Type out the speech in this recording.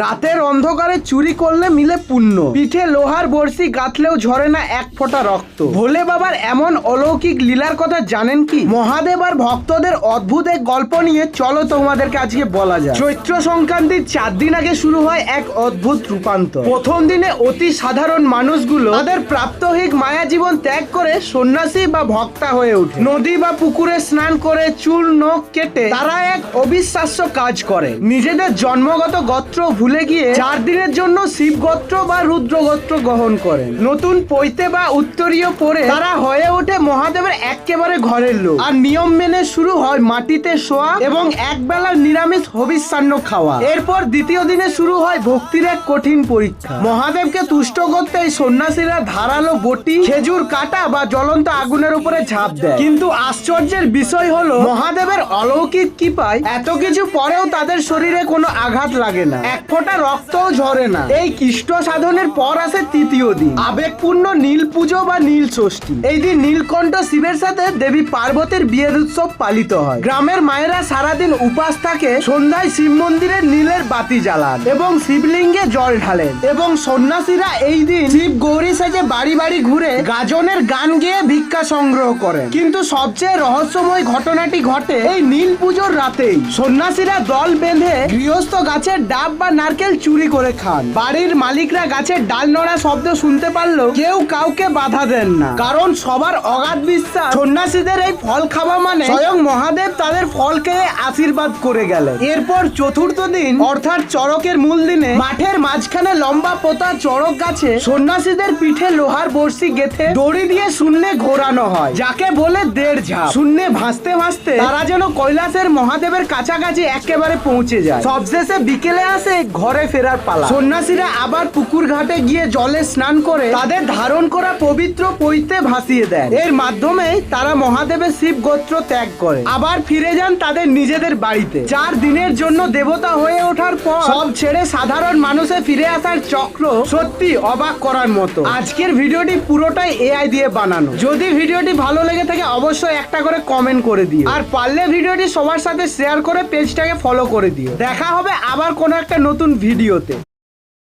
রাতের অন্ধকারে চুরি করলে মিলে পুণ্য, পিঠে লোহার বর্ষি গাঁথলেও ঝরে না এক ফোঁটা রক্ত। ভোলে বাবার এমন অলৌকিক লীলার কথা জানেন কি? মহাদেব আর ভক্তদের অদ্ভুত এক গল্প নিয়ে চলো তোমাদেরকে আজকে বলা যায়। চৈত্র সংক্রান্তির 4 দিন আগে শুরু হয় এক অদ্ভুত রূপান্তর। প্রথম দিনে অতি সাধারণ মানুষগুলো তাদের প্রাত্যহিক মায়া জীবন ত্যাগ করে সন্ন্যাসী বা ভক্তা হয়ে ওঠে। নদী বা পুকুরে স্নান করে চুল নখ কেটে তারা এক অবিশ্বাস্য কাজ করে। নিজেদের জন্মগত গোত্র ভুলে গিয়ে 4 দিনের জন্য শিব গোত্র বা রুদ্র গোত্র গ্রহণ করেন। নতুন পৈতে বা উত্তরীয় পরে তারা হয়ে ওঠে মহাদেবের একেবারে ঘরের লোক। আর নিয়ম মেনে শুরু হয় মাটিতে শোয়া এবং একবেলা নিরামিষ হবিষ্যান্ন খাওয়া। এরপর দ্বিতীয় দিনে শুরু হয় ভক্তির এক কঠিন পরীক্ষা। মহাদেবকে তুষ্ট করতে এই সন্ন্যাসীরা ধারালো বটি, খেজুর কাটা বা জ্বলন্ত আগুনের উপরে ঝাঁপ দেয়। কিন্তু আশ্চর্যের বিষয় হলো মহাদেবের অলৌকিক কৃপায় এত কিছু পরেও তাদের শরীরে কোনো আঘাত লাগে না, এক ফোঁটা রক্তও ঝরে না। এই কৃষ্ট সাধনের পর আসে তৃতীয় দিন, আবেগপূর্ণ নীল পুজো বা নীল ষষ্ঠী। এই দিন নীলকণ্ঠ শিবের সাথে দেবী পার্বতীর বিয়ের উৎসব পালিত হয়। গ্রামের মায়েরা সারাদিন উপাস থাকে, সন্ধ্যায় শিব মন্দিরে নীলের বাতি জ্বালান এবং শিবলিঙ্গে জল ঢালেন। এবং সন্ন্যাসীরা এই দিন শিব গৌরী সেজে বাড়ি বাড়ি ঘুরে গাজনের গান গেয়ে ভিক্ষা সংগ্রহ করেন। কিন্তু সবচেয়ে রহস্যময় ঘটনাটি ঘটে এই নীল পুজোর রাতেই। সন্ন্যাসীরা দল বেঁধে গৃহস্থ গাছের ডাব বা নারকেল চুরি করে খান। বাড়ির মালিকরা গাছের ডাল নড়া শব্দ শুনতে পারলেও কেউ কাউকে বাধা দেন না, কারণ সবার অগাধ বিশ্বাস সন্ন্যাসীদের এই ফল খাওয়া মানে স্বয়ং মহাদেব তাদের ফল খেয়ে আশীর্বাদ করে গেলেন। এরপর চতুর্থ দিন অর্থাৎ চড়কের মূল দিনে মাঠের মাঝখানে লম্বা পোতা চড়ক গাছে সন্ন্যাসীদের পিঠে লোহার বর্ষি গেথে দড়ি দিয়ে শূন্যে ঘোরানো হয়, যাকে বলে 1.5 ঝাঁপ। শূন্যে ভাসতে ভাসতে তারা যেন কৈলাসের মহাদেবের কাছাকাছি একেবারে পৌঁছে যায়। সবশেষে বিকেলে আসে ঘরে ফেরার পালা। সন্ন্যাসীরা আবার পুকুর ঘাটে গিয়ে জলে স্নান করে তাদের ধারণ করা পবিত্র পৈতে ভাসিয়ে দেন। এর মাধ্যমে তারা মহাদেবের শিব গোত্র ত্যাগ করে আবার ফিরে যান তাদের নিজেদের বাড়িতে। 4 দিনের জন্য দেবতা হয়ে ওঠার পর সব ছেড়ে সাধারণ মানুষে ফিরে আসার চক্র সত্যি অবাক করার মতো। আজকের ভিডিওটি পুরোটাই এআই দিয়ে বানানো। যদি ভিডিওটি ভালো লেগে থাকে অবশ্যই একটা করে কমেন্ট করে দিও, আর পারলে ভিডিওটি সবার সাথে শেয়ার করে পেজটাকে ফলো করে দিও। দেখা হবে আবার কোনো একটা নতুন ভিডিওতে।